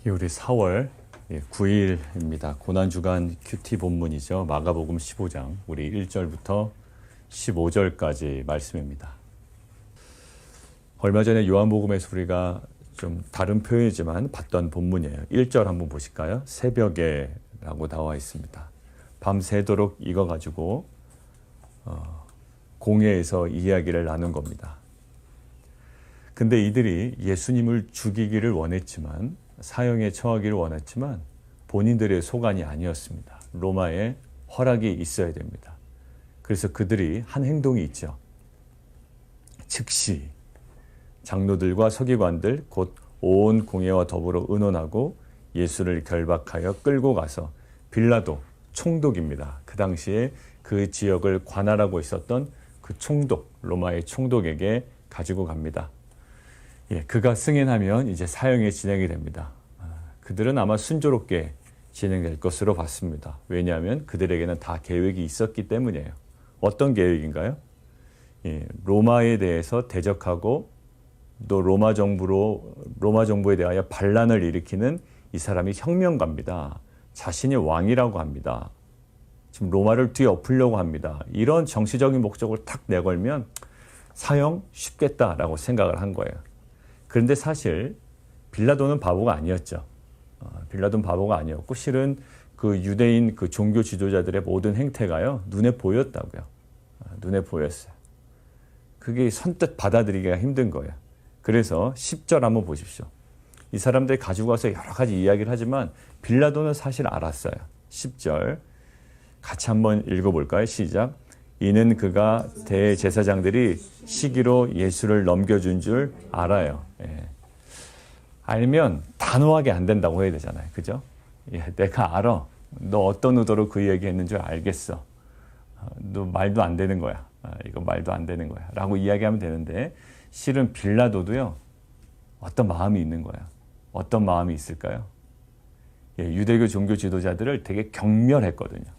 우리 4월 9일입니다. 고난주간 큐티 본문이죠. 마가복음 15장 우리 1절부터 15절까지 말씀입니다. 얼마 전에 요한복음에서 우리가 좀 다른 표현이지만 봤던 본문이에요. 1절 한번 보실까요? 새벽에 라고 나와 있습니다. 밤새도록 익어가지고 공회에서 이야기를 나눈 겁니다. 근데 이들이 예수님을 죽이기를 원했지만 사형에 처하기를 원했지만 본인들의 소관이 아니었습니다. 로마에 허락이 있어야 됩니다. 그래서 그들이 한 행동이 있죠. 즉시 장로들과 서기관들 곧 온 공회와 더불어 의논하고 예수를 결박하여 끌고 가서 빌라도 총독입니다. 그 당시에 그 지역을 관할하고 있었던 그 총독, 로마의 총독에게 가지고 갑니다. 그가 승인하면 이제 사형이 진행이 됩니다. 그들은 아마 순조롭게 진행될 것으로 봤습니다. 왜냐하면 그들에게는 다 계획이 있었기 때문이에요. 어떤 계획인가요? 로마에 대해서 대적하고 또 로마 정부에 대하여 반란을 일으키는 이 사람이 혁명가입니다. 자신이 왕이라고 합니다. 지금 로마를 뒤엎으려고 합니다. 이런 정치적인 목적을 탁 내걸면 사형 쉽겠다라고 생각을 한 거예요. 그런데 사실 빌라도는 바보가 아니었죠. 빌라도는 바보가 아니었고 실은 그 유대인 그 종교 지도자들의 모든 행태가요. 눈에 보였다고요. 눈에 보였어요. 그게 선뜻 받아들이기가 힘든 거예요. 그래서 10절 한번 보십시오. 이 사람들이 가지고 와서 여러 가지 이야기를 하지만 빌라도는 사실 알았어요. 10절 같이 한번 읽어볼까요? 시작. 이는 그가 대제사장들이 시기로 예수를 넘겨준 줄 알아요. 알면 단호하게 안 된다고 해야 되잖아요. 그죠? 내가 알아. 너 어떤 의도로 그 얘기했는 줄 알겠어. 너 말도 안 되는 거야. 이거 말도 안 되는 거야. 라고 이야기하면 되는데 실은 빌라도도요. 어떤 마음이 있는 거야. 어떤 마음이 있을까요? 유대교 종교 지도자들을 되게 경멸했거든요.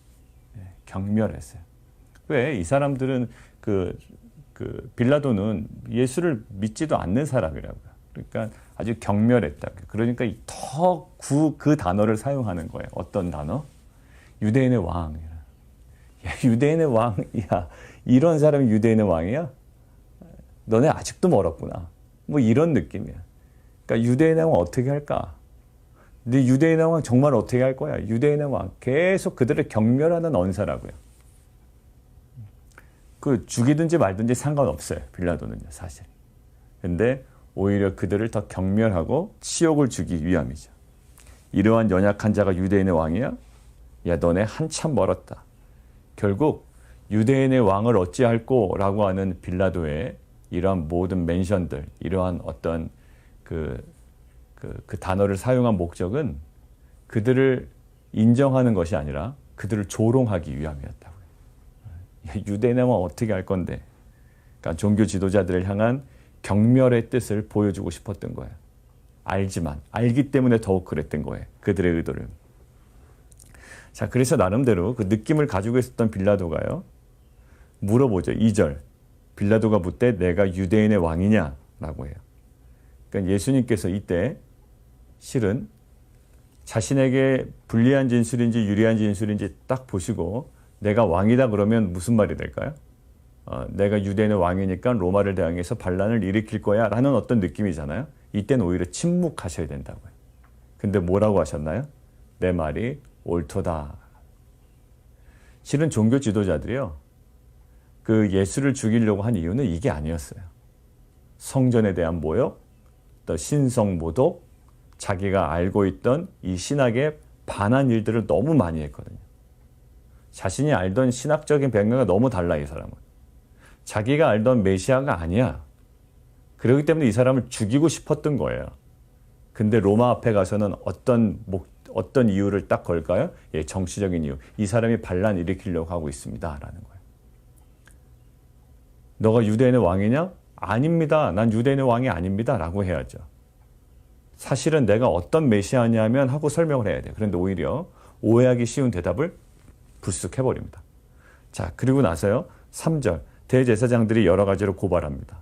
경멸했어요. 왜? 이 사람들은 빌라도는 예수를 믿지도 않는 사람이라고요. 그러니까 아주 경멸했다. 그러니까 더 그 단어를 사용하는 거예요. 어떤 단어? 유대인의 왕. 유대인의 왕이야. 이런 사람이 유대인의 왕이야? 너네 아직도 멀었구나. 뭐 이런 느낌이야. 그러니까 유대인의 왕 어떻게 할까? 근데 유대인의 왕 정말 어떻게 할 거야? 유대인의 왕 계속 그들을 경멸하는 언사라고요. 죽이든지 말든지 상관없어요. 빌라도는요, 사실. 근데 오히려 그들을 더 경멸하고 치욕을 주기 위함이죠. 이러한 연약한 자가 유대인의 왕이야? 야, 너네 한참 멀었다. 결국 유대인의 왕을 어찌할꼬 라고 하는 빌라도의 이러한 모든 멘션들, 이러한 어떤 그 단어를 사용한 목적은 그들을 인정하는 것이 아니라 그들을 조롱하기 위함이었다고요. 유대인의 왕 어떻게 할 건데? 그러니까 종교 지도자들을 향한 경멸의 뜻을 보여주고 싶었던 거예요. 알지만, 알기 때문에 더욱 그랬던 거예요. 그들의 의도를. 자, 그래서 나름대로 그 느낌을 가지고 있었던 빌라도가요. 물어보죠. 2절. 빌라도가 묻되 내가 유대인의 왕이냐? 라고 해요. 그러니까 예수님께서 이때 실은 자신에게 불리한 진술인지 유리한 진술인지 딱 보시고 내가 왕이다 그러면 무슨 말이 될까요? 내가 유대인의 왕이니까 로마를 대항해서 반란을 일으킬 거야 라는 어떤 느낌이잖아요. 이때는 오히려 침묵하셔야 된다고요. 근데 뭐라고 하셨나요? 내 말이 옳도다. 실은 종교 지도자들이요. 그 예수를 죽이려고 한 이유는 이게 아니었어요. 성전에 대한 모욕, 또 신성 모독, 자기가 알고 있던 이 신학에 반한 일들을 너무 많이 했거든요. 자신이 알던 신학적인 배경과 너무 달라, 이 사람은. 자기가 알던 메시아가 아니야. 그렇기 때문에 이 사람을 죽이고 싶었던 거예요. 근데 로마 앞에 가서는 어떤 이유를 딱 걸까요? 정치적인 이유. 이 사람이 반란 일으키려고 하고 있습니다. 라는 거예요. 너가 유대인의 왕이냐? 아닙니다. 난 유대인의 왕이 아닙니다. 라고 해야죠. 사실은 내가 어떤 메시아냐면 하고 설명을 해야 돼요. 그런데 오히려 오해하기 쉬운 대답을 불쑥 해버립니다. 자, 그리고 나서요. 3절. 대제사장들이 여러 가지로 고발합니다.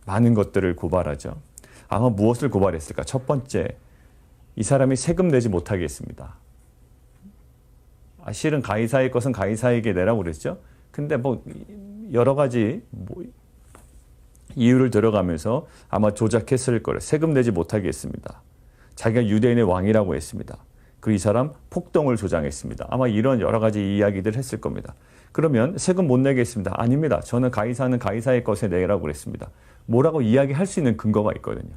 많은 것들을 고발하죠. 아마 무엇을 고발했을까? 첫 번째, 이 사람이 세금 내지 못하게 했습니다. 실은 가이사의 것은 가이사에게 내라고 그랬죠. 근데 뭐 여러 가지 이유를 들어가면서 아마 조작했을 거예요. 세금 내지 못하게 했습니다. 자기가 유대인의 왕이라고 했습니다. 그리고 이 사람 폭동을 조장했습니다. 아마 이런 여러 가지 이야기들 했을 겁니다. 그러면 세금 못 내게 했습니다. 아닙니다. 저는 가이사는 가이사의 것에 내라고 그랬습니다. 뭐라고 이야기할 수 있는 근거가 있거든요.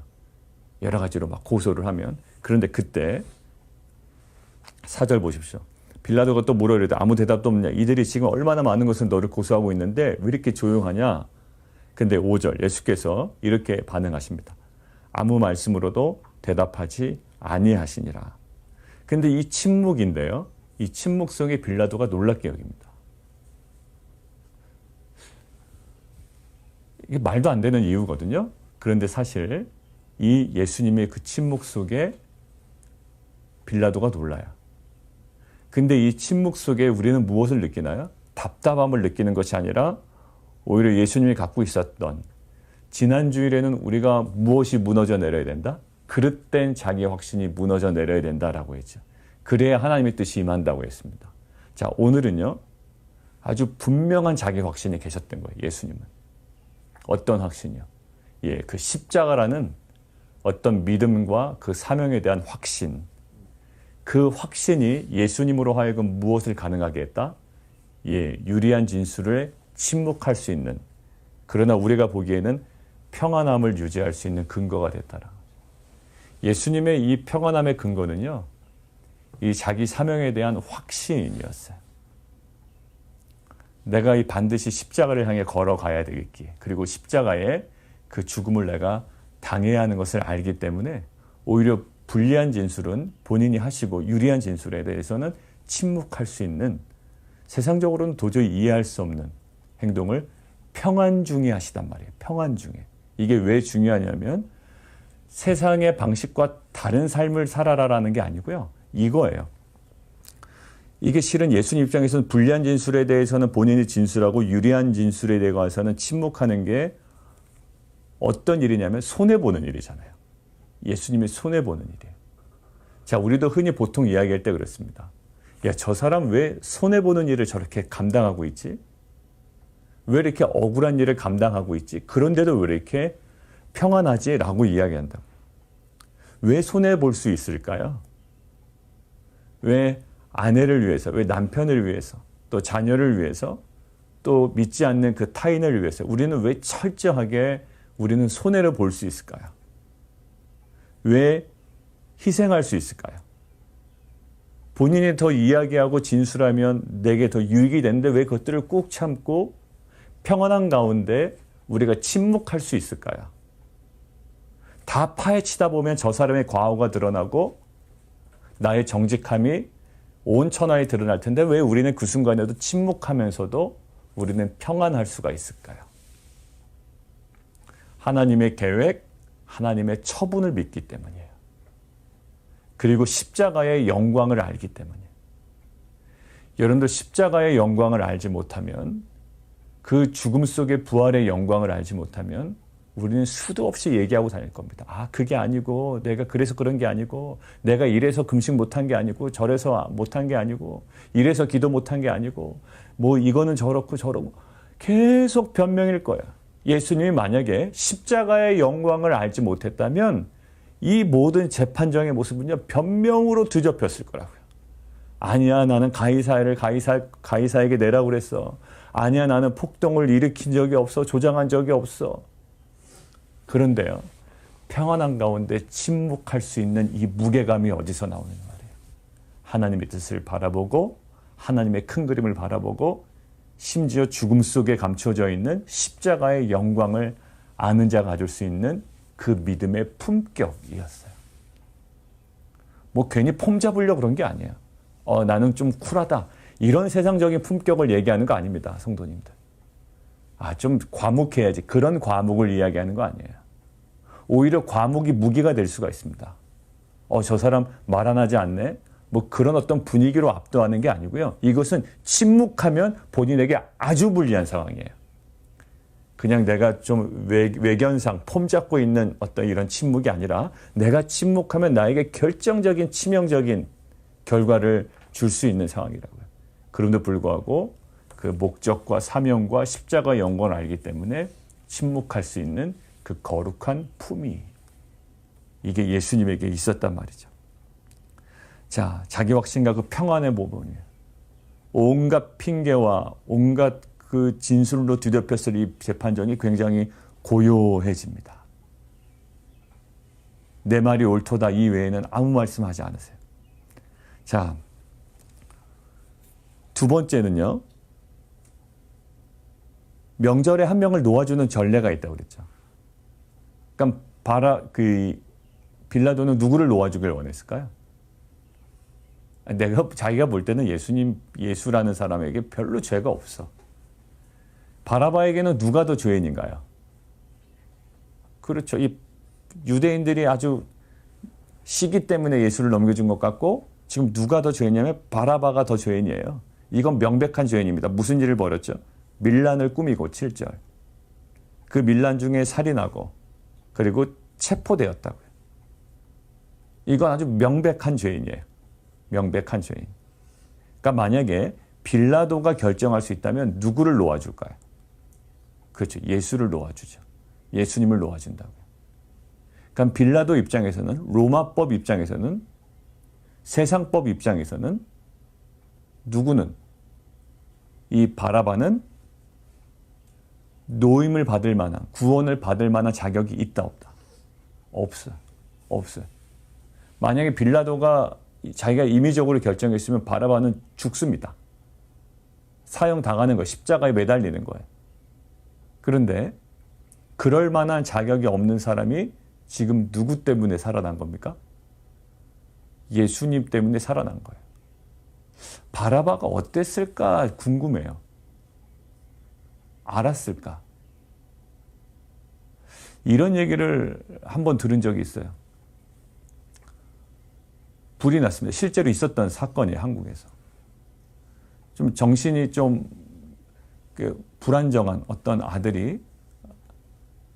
여러 가지로 막 고소를 하면. 그런데 그때 4절 보십시오. 빌라도가 또 뭐라 그래도 아무 대답도 없냐. 이들이 지금 얼마나 많은 것을 너를 고소하고 있는데 왜 이렇게 조용하냐. 근데 5절 예수께서 이렇게 반응하십니다. 아무 말씀으로도 대답하지 아니하시니라. 근데 이 침묵인데요. 이 침묵 속에 빌라도가 놀랍게 여깁니다. 이게 말도 안 되는 이유거든요. 그런데 사실 이 예수님의 그 침묵 속에 빌라도가 놀라요. 근데 이 침묵 속에 우리는 무엇을 느끼나요? 답답함을 느끼는 것이 아니라 오히려 예수님이 갖고 있었던 지난 주일에는 우리가 무엇이 무너져 내려야 된다? 그릇된 자기 확신이 무너져 내려야 된다라고 했죠. 그래야 하나님의 뜻이 임한다고 했습니다. 자, 오늘은요. 아주 분명한 자기 확신이 계셨던 거예요. 예수님은. 어떤 확신이요? 예, 그 십자가라는 어떤 믿음과 그 사명에 대한 확신. 그 확신이 예수님으로 하여금 무엇을 가능하게 했다? 예, 유리한 진술에 침묵할 수 있는, 그러나 우리가 보기에는 평안함을 유지할 수 있는 근거가 됐다라. 예수님의 이 평안함의 근거는요, 이 자기 사명에 대한 확신이었어요. 내가 이 반드시 십자가를 향해 걸어가야 되겠기에, 그리고 십자가의 그 죽음을 내가 당해야 하는 것을 알기 때문에 오히려 불리한 진술은 본인이 하시고 유리한 진술에 대해서는 침묵할 수 있는, 세상적으로는 도저히 이해할 수 없는 행동을 평안 중에 하시단 말이에요. 평안 중에. 이게 왜 중요하냐면 세상의 방식과 다른 삶을 살아라라는 게 아니고요. 이거예요. 이게 실은 예수님 입장에서는 불리한 진술에 대해서는 본인이 진술하고 유리한 진술에 대해서는 침묵하는 게 어떤 일이냐면 손해보는 일이잖아요. 예수님이 손해보는 일이에요. 자, 우리도 흔히 보통 이야기할 때 그렇습니다. 야, 저 사람 왜 손해보는 일을 저렇게 감당하고 있지? 왜 이렇게 억울한 일을 감당하고 있지? 그런데도 왜 이렇게 평안하지? 라고 이야기한다. 왜 손해볼 수 있을까요? 왜 아내를 위해서, 왜 남편을 위해서, 또 자녀를 위해서, 또 믿지 않는 그 타인을 위해서 우리는 왜 철저하게 우리는 손해를 볼 수 있을까요? 왜 희생할 수 있을까요? 본인이 더 이야기하고 진술하면 내게 더 유익이 되는데 왜 그것들을 꾹 참고 평안한 가운데 우리가 침묵할 수 있을까요? 다 파헤치다 보면 저 사람의 과오가 드러나고 나의 정직함이 온 천하에 드러날 텐데 왜 우리는 그 순간에도 침묵하면서도 우리는 평안할 수가 있을까요? 하나님의 계획, 하나님의 처분을 믿기 때문이에요. 그리고 십자가의 영광을 알기 때문이에요. 여러분들 십자가의 영광을 알지 못하면, 그 죽음 속의 부활의 영광을 알지 못하면 우리는 수도 없이 얘기하고 다닐 겁니다. 아, 그게 아니고, 내가 그래서 그런 게 아니고, 내가 이래서 금식 못한 게 아니고, 저래서 못한 게 아니고, 이래서 기도 못한 게 아니고, 뭐 이거는 저렇고 저러고 계속 변명일 거예요. 예수님이 만약에 십자가의 영광을 알지 못했다면 이 모든 재판정의 모습은요, 변명으로 뒤덮였을 거라고요. 아니야, 나는 가이사에게 내라고 그랬어. 아니야, 나는 폭동을 일으킨 적이 없어. 조장한 적이 없어. 그런데요, 평안한 가운데 침묵할 수 있는 이 무게감이 어디서 나오는 말이에요? 하나님의 뜻을 바라보고, 하나님의 큰 그림을 바라보고, 심지어 죽음 속에 감춰져 있는 십자가의 영광을 아는 자가 가질 수 있는 그 믿음의 품격이었어요. 뭐 괜히 폼 잡으려고 그런 게 아니에요. 나는 좀 쿨하다. 이런 세상적인 품격을 얘기하는 거 아닙니다, 성도님들. 좀 과묵해야지. 그런 과묵을 이야기하는 거 아니에요. 오히려 과묵이 무기가 될 수가 있습니다. 저 사람 말 안 하지 않네? 뭐 그런 어떤 분위기로 압도하는 게 아니고요. 이것은 침묵하면 본인에게 아주 불리한 상황이에요. 그냥 내가 좀 외견상 폼 잡고 있는 어떤 이런 침묵이 아니라 내가 침묵하면 나에게 결정적인 치명적인 결과를 줄 수 있는 상황이라고요. 그럼에도 불구하고 그 목적과 사명과 십자가의 영광을 알기 때문에 침묵할 수 있는 그 거룩한 품이 이게 예수님에게 있었단 말이죠. 자, 자기 확신과 그 평안의 모범이에요. 온갖 핑계와 온갖 그 진술로 뒤덮였을 이 재판정이 굉장히 고요해집니다. 내 말이 옳도다 이 외에는 아무 말씀하지 않으세요. 자, 두 번째는요. 명절에 한 명을 놓아주는 전례가 있다고 그랬죠. 그러니까 빌라도는 누구를 놓아주길 원했을까요? 자기가 볼 때는 예수라는 사람에게 별로 죄가 없어. 바라바에게는 누가 더 죄인인가요? 그렇죠. 이 유대인들이 아주 시기 때문에 예수를 넘겨준 것 같고 지금 누가 더 죄인이냐면 바라바가 더 죄인이에요. 이건 명백한 죄인입니다. 무슨 일을 벌였죠? 밀란을 꾸미고 7절. 그 밀란 중에 살인하고 그리고 체포되었다고요. 이건 아주 명백한 죄인이에요. 명백한 죄인. 그러니까 만약에 빌라도가 결정할 수 있다면 누구를 놓아줄까요? 그렇죠. 예수를 놓아주죠. 예수님을 놓아준다고요. 그러니까 빌라도 입장에서는 로마법 입장에서는 세상법 입장에서는 누구는 이 바라바는 노임을 받을 만한 구원을 받을 만한 자격이 있다 없다? 없어요. 만약에 빌라도가 자기가 임의적으로 결정했으면 바라바는 죽습니다. 사형당하는 거예요. 십자가에 매달리는 거예요. 그런데 그럴 만한 자격이 없는 사람이 지금 누구 때문에 살아난 겁니까? 예수님 때문에 살아난 거예요. 바라바가 어땠을까 궁금해요. 알았을까? 이런 얘기를 한번 들은 적이 있어요. 불이 났습니다. 실제로 있었던 사건이에요. 한국에서. 좀 정신이 좀 불안정한 어떤 아들이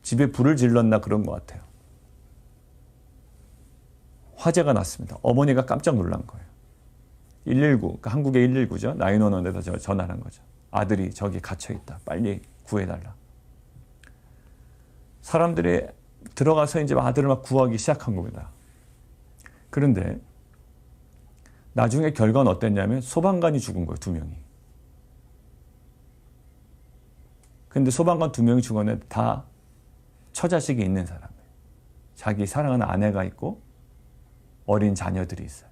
집에 불을 질렀나 그런 것 같아요. 화재가 났습니다. 어머니가 깜짝 놀란 거예요. 119, 그러니까 한국의 119죠. 911에다 전화를 한 거죠. 아들이 저기 갇혀있다. 빨리 구해달라. 사람들이 들어가서 이제 아들을 막 구하기 시작한 겁니다. 그런데 나중에 결과는 어땠냐면 소방관이 죽은 거예요. 2명이. 근데 소방관 2명이 죽었는데 다 처자식이 있는 사람이에요. 자기 사랑하는 아내가 있고 어린 자녀들이 있어요.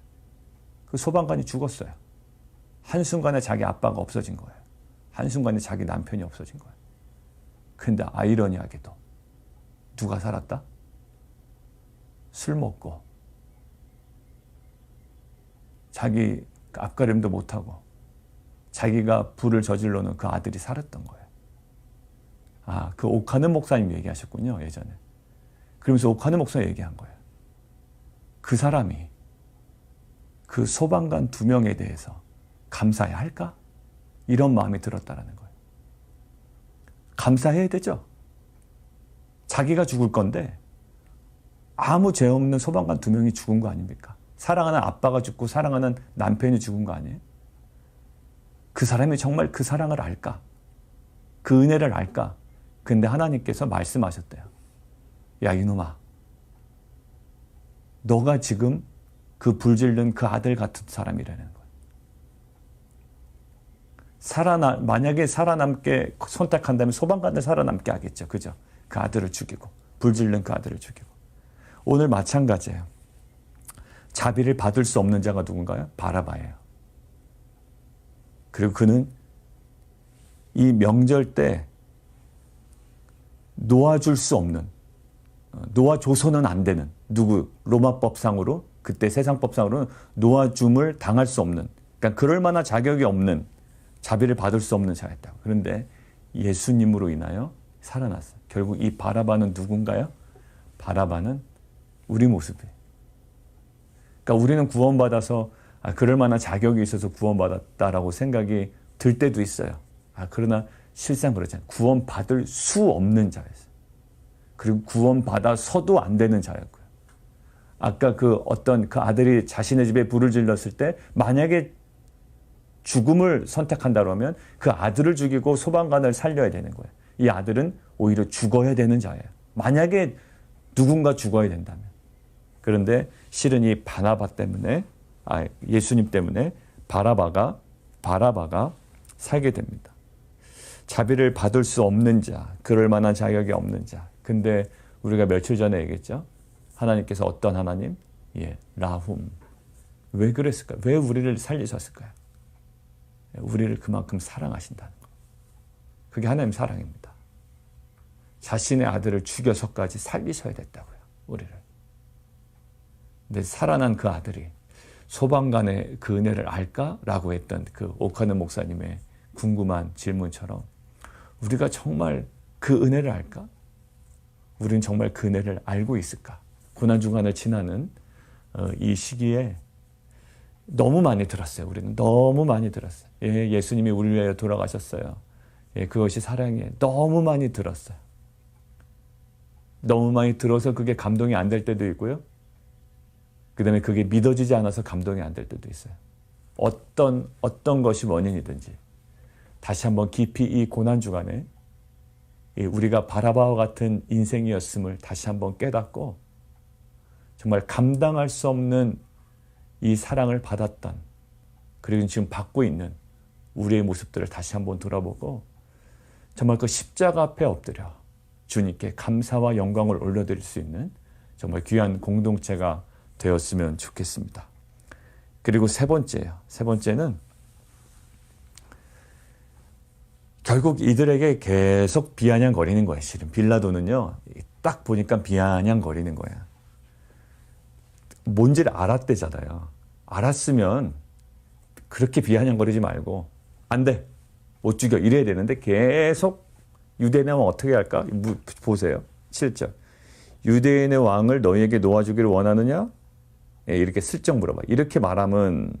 그 소방관이 죽었어요. 한순간에 자기 아빠가 없어진 거예요. 한순간에 자기 남편이 없어진 거예요. 근데 아이러니하게도 누가 살았다? 술 먹고 자기 앞가림도 못하고 자기가 불을 저질러 놓은 그 아들이 살았던 거예요. 아, 그 오카는 목사님 얘기하셨군요, 예전에. 그러면서 오카는 목사 얘기한 거예요. 그 사람이 그 소방관 2명에 대해서 감사해야 할까? 이런 마음이 들었다라는 거예요. 감사해야 되죠. 자기가 죽을 건데 아무 죄 없는 소방관 2명이 죽은 거 아닙니까? 사랑하는 아빠가 죽고 사랑하는 남편이 죽은 거 아니에요? 그 사람이 정말 그 사랑을 알까? 그 은혜를 알까? 근데 하나님께서 말씀하셨대요. 야, 이놈아. 너가 지금 그 불질른 그 아들 같은 사람이라는 거예요. 만약에 살아남게 선택한다면 소방관을 살아남게 하겠죠. 그죠? 그 아들을 죽이고, 불질른 그 아들을 죽이고. 오늘 마찬가지예요. 자비를 받을 수 없는 자가 누군가요? 바라바예요. 그리고 그는 이 명절 때 놓아줄 수 없는, 놓아줘서는 안 되는, 로마법상으로, 그때 세상법상으로는 놓아줌을 당할 수 없는, 그러니까 그럴 만한 자격이 없는, 자비를 받을 수 없는 자였다고. 그런데 예수님으로 인하여 살아났어요. 결국 이 바라바는 누군가요? 바라바는 우리 모습이에요. 그러니까 우리는 구원받아서 그럴 만한 자격이 있어서 구원받았다라고 생각이 들 때도 있어요. 그러나 실상 그렇잖아요. 구원받을 수 없는 자였어요. 그리고 구원받아서도 안 되는 자였고요. 아까 그 아들이 자신의 집에 불을 질렀을 때 만약에 죽음을 선택한다고 하면 그 아들을 죽이고 소방관을 살려야 되는 거예요. 이 아들은 오히려 죽어야 되는 자예요. 만약에 누군가 죽어야 된다면. 그런데 실은 이 예수님 때문에 바라바가 살게 됩니다. 자비를 받을 수 없는 자, 그럴 만한 자격이 없는 자. 근데 우리가 며칠 전에 얘기했죠. 하나님께서 어떤 하나님? 라훔. 왜 그랬을까요? 왜 우리를 살리셨을까요? 우리를 그만큼 사랑하신다는 거. 그게 하나님 사랑입니다. 자신의 아들을 죽여서까지 살리셔야 됐다고요. 우리를. 근데 살아난 그 아들이 소방관의 그 은혜를 알까라고 했던 그 오카노 목사님의 궁금한 질문처럼 우리가 정말 그 은혜를 알까? 우리는 정말 그 은혜를 알고 있을까? 고난중간을 지나는 이 시기에 너무 많이 들었어요. 우리는 너무 많이 들었어요. 예수님이 우리 위하여 돌아가셨어요. 그것이 사랑이에요. 너무 많이 들었어요. 너무 많이 들어서 그게 감동이 안 될 때도 있고요. 그 다음에 그게 믿어지지 않아서 감동이 안 될 때도 있어요. 어떤 것이 원인이든지 다시 한번 깊이 이 고난주간에 우리가 바라바와 같은 인생이었음을 다시 한번 깨닫고 정말 감당할 수 없는 이 사랑을 받았던 그리고 지금 받고 있는 우리의 모습들을 다시 한번 돌아보고 정말 그 십자가 앞에 엎드려 주님께 감사와 영광을 올려드릴 수 있는 정말 귀한 공동체가 되었으면 좋겠습니다. 그리고 세 번째는 결국 이들에게 계속 비아냥거리는 거예요. 실은 빌라도는요. 딱 보니까 비아냥거리는 거예요. 뭔지를 알았대잖아요. 알았으면 그렇게 비아냥거리지 말고 안 돼. 못 죽여. 이래야 되는데 계속 유대인의 왕 어떻게 할까? 보세요. 7절. 유대인의 왕을 너희에게 놓아주기를 원하느냐? 이렇게 슬쩍 물어봐. 이렇게 말하면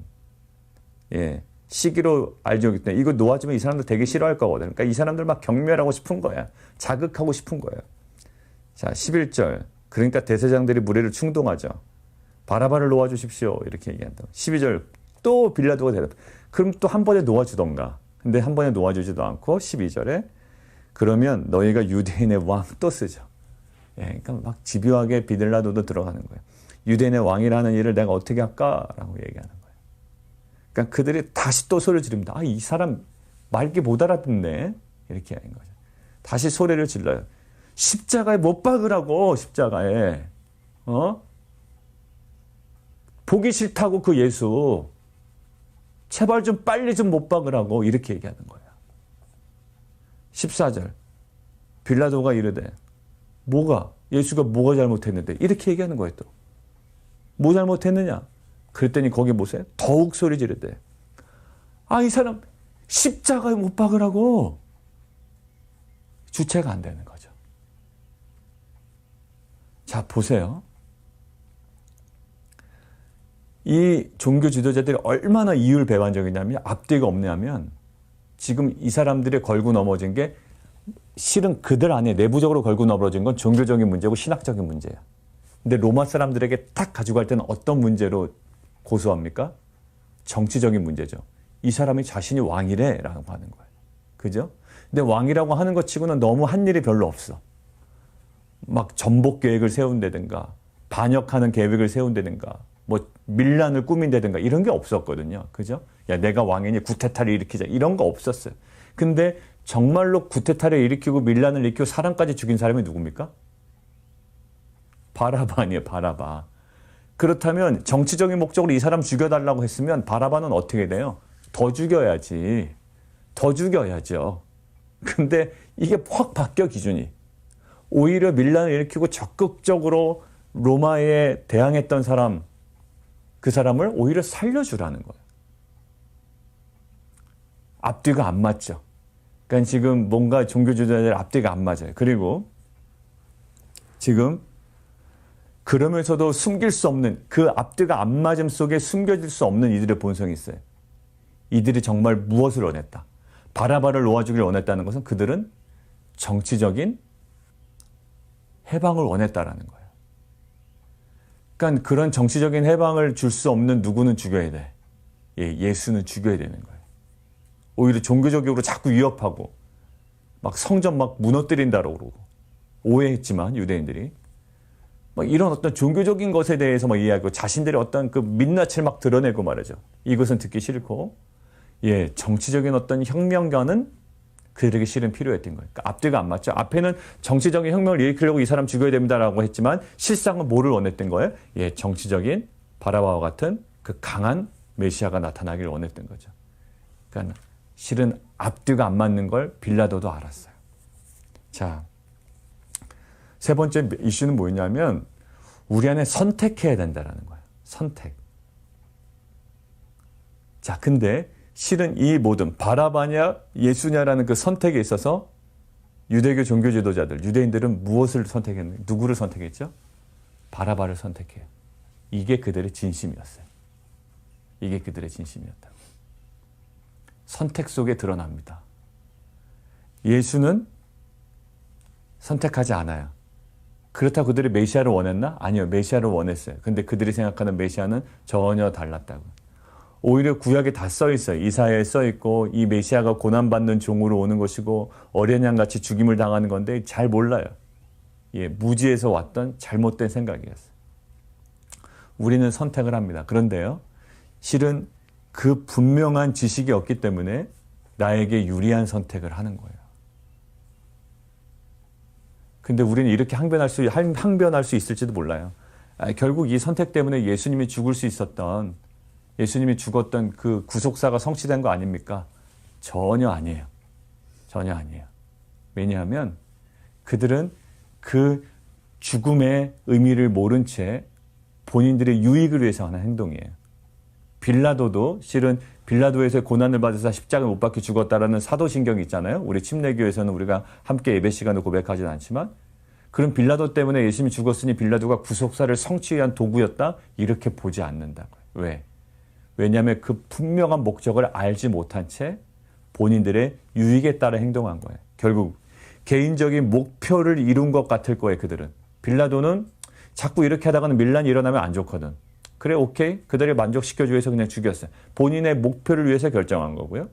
시기로 알죠. 이거 놓아주면 이 사람들 되게 싫어할 거거든. 그러니까 이 사람들 막 경멸하고 싶은 거야. 자극하고 싶은 거예요. 자, 11절. 그러니까 대제사장들이 무리를 충동하죠. 바라바를 놓아주십시오. 이렇게 얘기한다. 12절. 또 빌라도가 대답. 그럼 또 한 번에 놓아주던가. 근데 한 번에 놓아주지도 않고 12절에 그러면 너희가 유대인의 왕 또 쓰죠. 그러니까 막 집요하게 빌라도도 들어가는 거예요. 유대인의 왕이라는 일을 내가 어떻게 할까라고 얘기하는 거예요. 그러니까 그들이 다시 또 소리를 지릅니다. 이 사람 말기 못 알아듣네. 이렇게 하는 거죠. 다시 소리를 질러요. 십자가에 못 박으라고. 십자가에. 보기 싫다고 그 예수. 제발 좀 빨리 좀 못 박으라고. 이렇게 얘기하는 거예요. 14절. 빌라도가 이르되 예수가 뭐가 잘못했는데 이렇게 얘기하는 거예요. 또. 뭐 잘못했느냐? 그랬더니 거기 보세요. 더욱 소리 지르대. 이 사람 십자가에 못 박으라고. 주체가 안 되는 거죠. 자, 보세요. 이 종교 지도자들이 얼마나 이율배반적이냐면 앞뒤가 없냐면 지금 이 사람들이 걸고 넘어진 게 실은 그들 안에 내부적으로 걸고 넘어진 건 종교적인 문제고 신학적인 문제예요. 근데 로마 사람들에게 딱 가져갈 때는 어떤 문제로 고소합니까? 정치적인 문제죠. 이 사람이 자신이 왕이래 라고 하는 거예요. 그죠? 근데 왕이라고 하는 것 치고는 너무 한 일이 별로 없어. 막 전복 계획을 세운다든가 반역하는 계획을 세운다든가 밀란을 꾸민다든가 이런 게 없었거든요. 그죠? 내가 왕이니 구테타를 일으키자 이런 거 없었어요. 근데 정말로 구테타를 일으키고 밀란을 일으키고 사람까지 죽인 사람이 누굽니까? 바라바 아니에요. 바라바. 그렇다면 정치적인 목적으로 이 사람 죽여달라고 했으면 바라바는 어떻게 돼요? 더 죽여야지. 더 죽여야죠. 근데 이게 확 바뀌어 기준이. 오히려 밀란을 일으키고 적극적으로 로마에 대항했던 사람, 그 사람을 오히려 살려주라는 거예요. 앞뒤가 안 맞죠. 그러니까 지금 뭔가 종교주의자들 앞뒤가 안 맞아요. 그리고 지금 그러면서도 숨길 수 없는 그 앞뒤가 안 맞음 속에 숨겨질 수 없는 이들의 본성이 있어요. 이들이 정말 무엇을 원했다. 바라바를 놓아주기를 원했다는 것은 그들은 정치적인 해방을 원했다라는 거예요. 그러니까 그런 정치적인 해방을 줄 수 없는 누구는 죽여야 돼. 예수는 죽여야 되는 거예요. 오히려 종교적으로 자꾸 위협하고 막 성전 막 무너뜨린다고 그러고 오해했지만 유대인들이 막 이런 어떤 종교적인 것에 대해서 막 이야기하고 자신들의 어떤 그 민낯을 막 드러내고 말이죠. 이것은 듣기 싫고 정치적인 어떤 혁명가는 그들에게 실은 필요했던 거예요. 그러니까 앞뒤가 안 맞죠. 앞에는 정치적인 혁명을 일으키려고 이 사람 죽여야 됩니다라고 했지만 실상은 뭐를 원했던 거예요? 정치적인 바라바와 같은 그 강한 메시아가 나타나기를 원했던 거죠. 그러니까 실은 앞뒤가 안 맞는 걸 빌라도도 알았어요. 자, 세 번째 이슈는 뭐였냐면 우리 안에 선택해야 된다는 거예요. 선택. 자, 근데 실은 이 모든 바라바냐 예수냐라는 그 선택에 있어서 유대교 종교 지도자들, 유대인들은 무엇을 선택했는지, 누구를 선택했죠? 바라바를 선택해요. 이게 그들의 진심이었어요. 이게 그들의 진심이었다고. 선택 속에 드러납니다. 예수는 선택하지 않아요. 그렇다고 그들이 메시아를 원했나? 아니요. 메시아를 원했어요. 근데 그들이 생각하는 메시아는 전혀 달랐다고. 오히려 구약에 다 써 있어요. 이사야에 써 있고 이 메시아가 고난받는 종으로 오는 것이고 어린 양같이 죽임을 당하는 건데 잘 몰라요. 무지에서 왔던 잘못된 생각이었어요. 우리는 선택을 합니다. 그런데요. 실은 그 분명한 지식이 없기 때문에 나에게 유리한 선택을 하는 거예요. 근데 우리는 이렇게 항변할 수 있을지도 몰라요. 결국 이 선택 때문에 예수님이 죽었던 그 구속사가 성취된 거 아닙니까? 전혀 아니에요. 전혀 아니에요. 왜냐하면 그들은 그 죽음의 의미를 모른 채 본인들의 유익을 위해서 하는 행동이에요. 빌라도도 실은 빌라도에서 고난을 받아서 십자가를 못 박혀 죽었다라는 사도신경이 있잖아요. 우리 침례교에서는 우리가 함께 예배 시간을 고백하지는 않지만 그런 빌라도 때문에 예수님이 죽었으니 빌라도가 구속사를 성취한 도구였다? 이렇게 보지 않는다고요. 왜? 왜냐하면 그 분명한 목적을 알지 못한 채 본인들의 유익에 따라 행동한 거예요. 결국 개인적인 목표를 이룬 것 같을 거예요. 그들은. 빌라도는 자꾸 이렇게 하다가는 밀란이 일어나면 안 좋거든. 그래 오케이. 그들을 만족시켜주기 위해서 그냥 죽였어요. 본인의 목표를 위해서 결정한 거고요.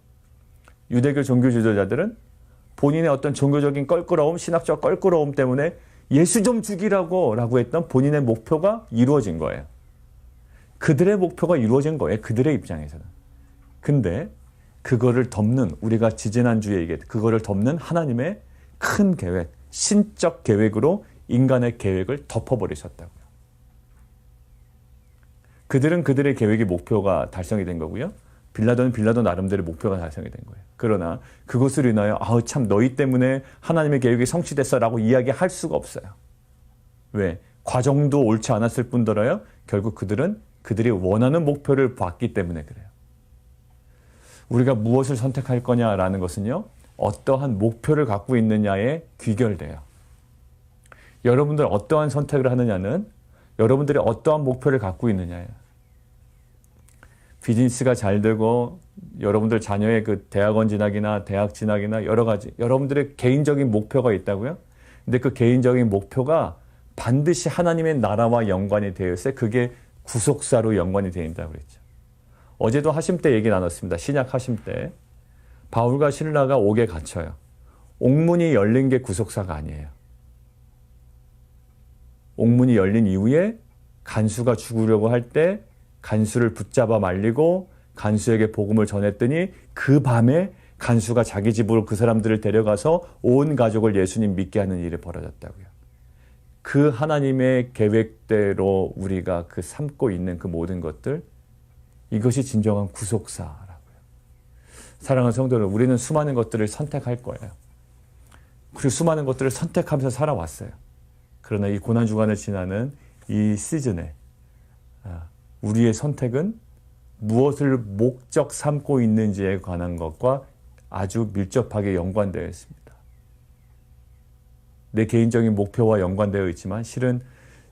유대교 종교 지도자들은 본인의 어떤 종교적인 껄끄러움, 신학적 껄끄러움 때문에 예수 좀 죽이라고 했던 본인의 목표가 이루어진 거예요. 그들의 목표가 이루어진 거예요. 그들의 입장에서는. 근데 그거를 덮는 우리가 지지난주에 얘기했던 그거를 덮는 하나님의 큰 계획, 신적 계획으로 인간의 계획을 덮어버리셨다고요. 그들은 그들의 계획의 목표가 달성이 된 거고요. 빌라도는 빌라도 나름대로의 목표가 달성이 된 거예요. 그러나 그것을 인하여 참 너희 때문에 하나님의 계획이 성취됐어라고 이야기할 수가 없어요. 왜? 과정도 옳지 않았을 뿐더러요. 결국 그들은 그들이 원하는 목표를 봤기 때문에 그래요. 우리가 무엇을 선택할 거냐라는 것은요. 어떠한 목표를 갖고 있느냐에 귀결돼요. 여러분들 어떠한 선택을 하느냐는 여러분들이 어떠한 목표를 갖고 있느냐예요. 비즈니스가 잘 되고 여러분들 자녀의 그 대학원 진학이나 대학 진학이나 여러 가지 여러분들의 개인적인 목표가 있다고요. 근데 그 개인적인 목표가 반드시 하나님의 나라와 연관이 되어 있어요. 그게 구속사로 연관이 되어 있다고 그랬죠. 어제도 하심 때 얘기 나눴습니다. 신약 하심 때 바울과 실라가 옥에 갇혀요. 옥문이 열린 게 구속사가 아니에요. 옥문이 열린 이후에 간수가 죽으려고 할 때 간수를 붙잡아 말리고 간수에게 복음을 전했더니 그 밤에 간수가 자기 집으로 그 사람들을 데려가서 온 가족을 예수님 믿게 하는 일이 벌어졌다고요. 그 하나님의 계획대로 우리가 그 삼고 있는 그 모든 것들, 이것이 진정한 구속사라고요. 사랑하는 성도들, 우리는 수많은 것들을 선택할 거예요. 그리고 수많은 것들을 선택하면서 살아왔어요. 그러나 이 고난주간을 지나는 이 시즌에 우리의 선택은 무엇을 목적 삼고 있는지에 관한 것과 아주 밀접하게 연관되어 있습니다. 내 개인적인 목표와 연관되어 있지만 실은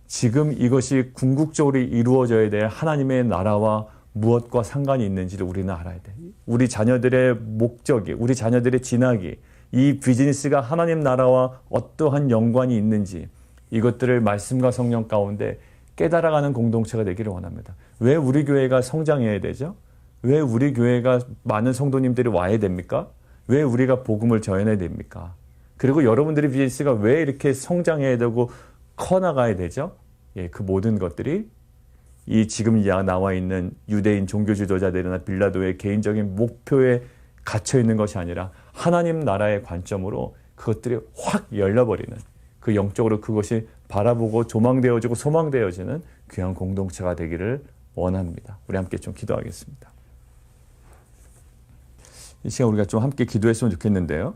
지금 이것이 궁극적으로 이루어져야 될 하나님의 나라와 무엇과 상관이 있는지를 우리는 알아야 돼. 우리 자녀들의 목적이, 우리 자녀들의 진학이, 이 비즈니스가 하나님 나라와 어떠한 연관이 있는지 이것들을 말씀과 성령 가운데 깨달아가는 공동체가 되기를 원합니다. 왜 우리 교회가 성장해야 되죠? 왜 우리 교회가 많은 성도님들이 와야 됩니까? 왜 우리가 복음을 전해야 됩니까? 그리고 여러분들의 비즈니스가 왜 이렇게 성장해야 되고 커나가야 되죠? 예, 그 모든 것들이 이 지금 나와 있는 유대인 종교 지도자들이나 빌라도의 개인적인 목표에 갇혀 있는 것이 아니라 하나님 나라의 관점으로 그것들이 확 열려버리는, 그 영적으로 그것이 바라보고 조망되어지고 소망되어지는 귀한 공동체가 되기를 원합니다. 우리 함께 좀 기도하겠습니다. 이 시간 우리가 좀 함께 기도했으면 좋겠는데요.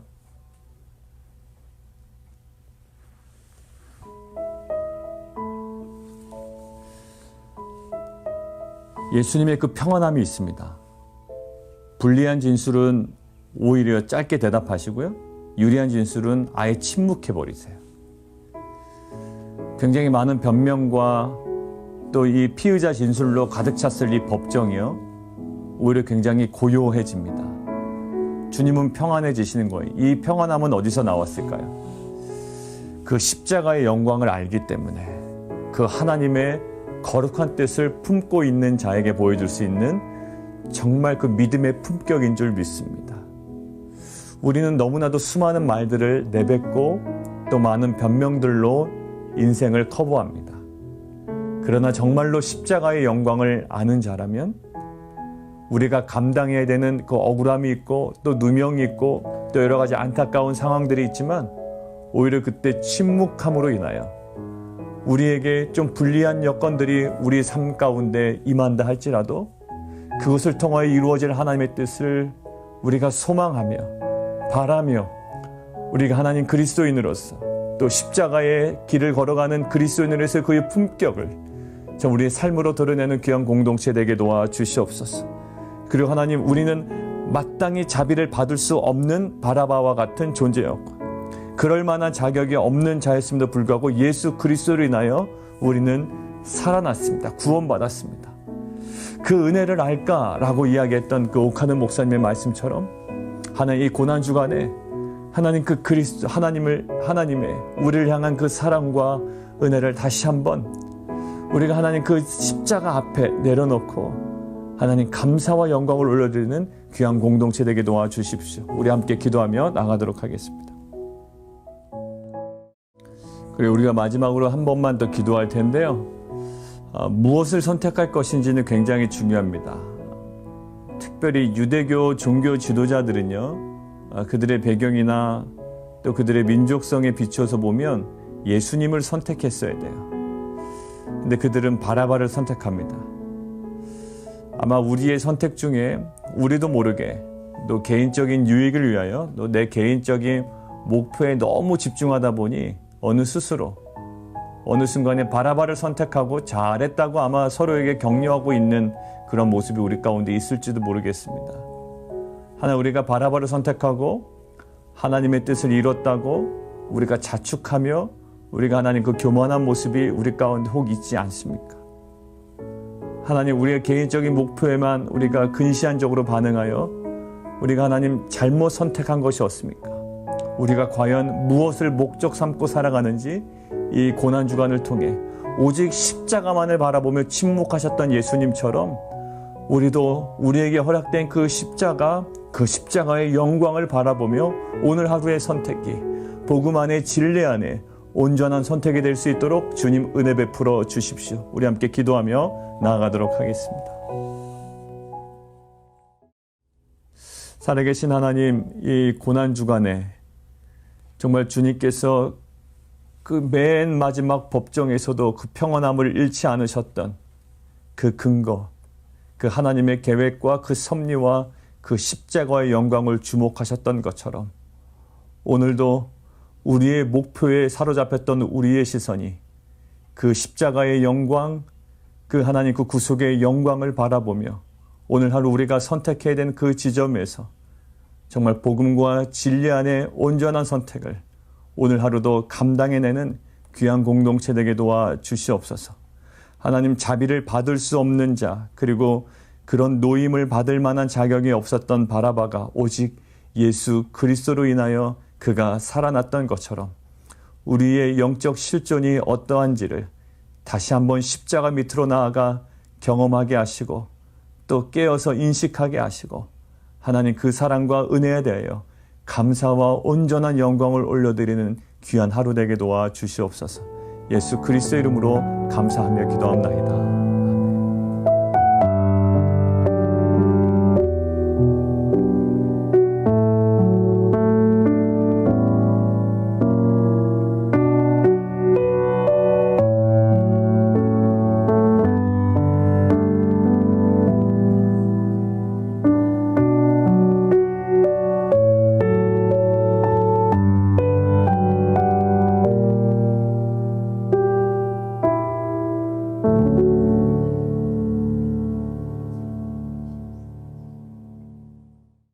예수님의 그 평안함이 있습니다. 불리한 진술은 오히려 짧게 대답하시고요. 유리한 진술은 아예 침묵해버리세요. 굉장히 많은 변명과 또 이 피의자 진술로 가득 찼을 이 법정이요. 오히려 굉장히 고요해집니다. 주님은 평안해지시는 거예요. 이 평안함은 어디서 나왔을까요? 그 십자가의 영광을 알기 때문에 그 하나님의 거룩한 뜻을 품고 있는 자에게 보여줄 수 있는 정말 그 믿음의 품격인 줄 믿습니다. 우리는 너무나도 수많은 말들을 내뱉고 또 많은 변명들로 인생을 커버합니다. 그러나 정말로 십자가의 영광을 아는 자라면 우리가 감당해야 되는 그 억울함이 있고 또 누명이 있고 또 여러 가지 안타까운 상황들이 있지만 오히려 그때 침묵함으로 인하여 우리에게 좀 불리한 여건들이 우리 삶 가운데 임한다 할지라도 그것을 통하여 이루어질 하나님의 뜻을 우리가 소망하며 바라며 우리가 하나님 그리스도인으로서 또 십자가의 길을 걸어가는 그리스도인으로서 그의 품격을 우리의 삶으로 드러내는 귀한 공동체 되게 도와주시옵소서. 그리고 하나님, 우리는 마땅히 자비를 받을 수 없는 바라바와 같은 존재였고 그럴 만한 자격이 없는 자였음에도 불구하고 예수 그리스도로 인하여 우리는 살아났습니다. 구원받았습니다. 그 은혜를 알까라고 이야기했던 그 오카는 목사님의 말씀처럼 하나님 이 고난 주간에 하나님 그 그리스도 하나님의 우리를 향한 그 사랑과 은혜를 다시 한번 우리가 하나님 그 십자가 앞에 내려놓고 하나님 감사와 영광을 올려드리는 귀한 공동체 되게 도와주십시오. 우리 함께 기도하며 나가도록 하겠습니다. 그리고 우리가 마지막으로 한 번만 더 기도할 텐데요. 무엇을 선택할 것인지는 굉장히 중요합니다. 특별히 유대교 종교 지도자들은요. 그들의 배경이나 또 그들의 민족성에 비춰서 보면 예수님을 선택했어야 돼요. 근데 그들은 바라바를 선택합니다. 아마 우리의 선택 중에 우리도 모르게 또 개인적인 유익을 위하여 또 내 개인적인 목표에 너무 집중하다 보니 어느 순간에 바라바를 선택하고 잘했다고 아마 서로에게 격려하고 있는 그런 모습이 우리 가운데 있을지도 모르겠습니다. 하나 우리가 바라바를 선택하고 하나님의 뜻을 이뤘다고 우리가 자축하며 우리가 하나님 그 교만한 모습이 우리 가운데 혹 있지 않습니까? 하나님 우리의 개인적인 목표에만 우리가 근시안적으로 반응하여 우리가 하나님 잘못 선택한 것이 없습니까? 우리가 과연 무엇을 목적 삼고 살아가는지 이 고난주간을 통해 오직 십자가만을 바라보며 침묵하셨던 예수님처럼 우리도 우리에게 허락된 그 십자가의 영광을 바라보며 오늘 하루의 선택이 복음 안에 진리 안에 온전한 선택이 될 수 있도록 주님 은혜 베풀어 주십시오. 우리 함께 기도하며 나아가도록 하겠습니다. 살아계신 하나님, 이 고난주간에 정말 주님께서 그 맨 마지막 법정에서도 그 평안함을 잃지 않으셨던 그 근거, 그 하나님의 계획과 그 섭리와 그 십자가의 영광을 주목하셨던 것처럼 오늘도 우리의 목표에 사로잡혔던 우리의 시선이 그 십자가의 영광, 그 하나님 그 구속의 영광을 바라보며 오늘 하루 우리가 선택해야 되는 그 지점에서 정말 복음과 진리 안에 온전한 선택을 오늘 하루도 감당해내는 귀한 공동체 되게 도와주시옵소서. 하나님 자비를 받을 수 없는 자, 그리고 그런 노임을 받을 만한 자격이 없었던 바라바가 오직 예수 그리스도로 인하여 그가 살아났던 것처럼 우리의 영적 실존이 어떠한지를 다시 한번 십자가 밑으로 나아가 경험하게 하시고 또 깨어서 인식하게 하시고 하나님 그 사랑과 은혜에 대하여 감사와 온전한 영광을 올려드리는 귀한 하루 되게 도와 주시옵소서. 예수 그리스도의 이름으로 감사하며 기도합나이다.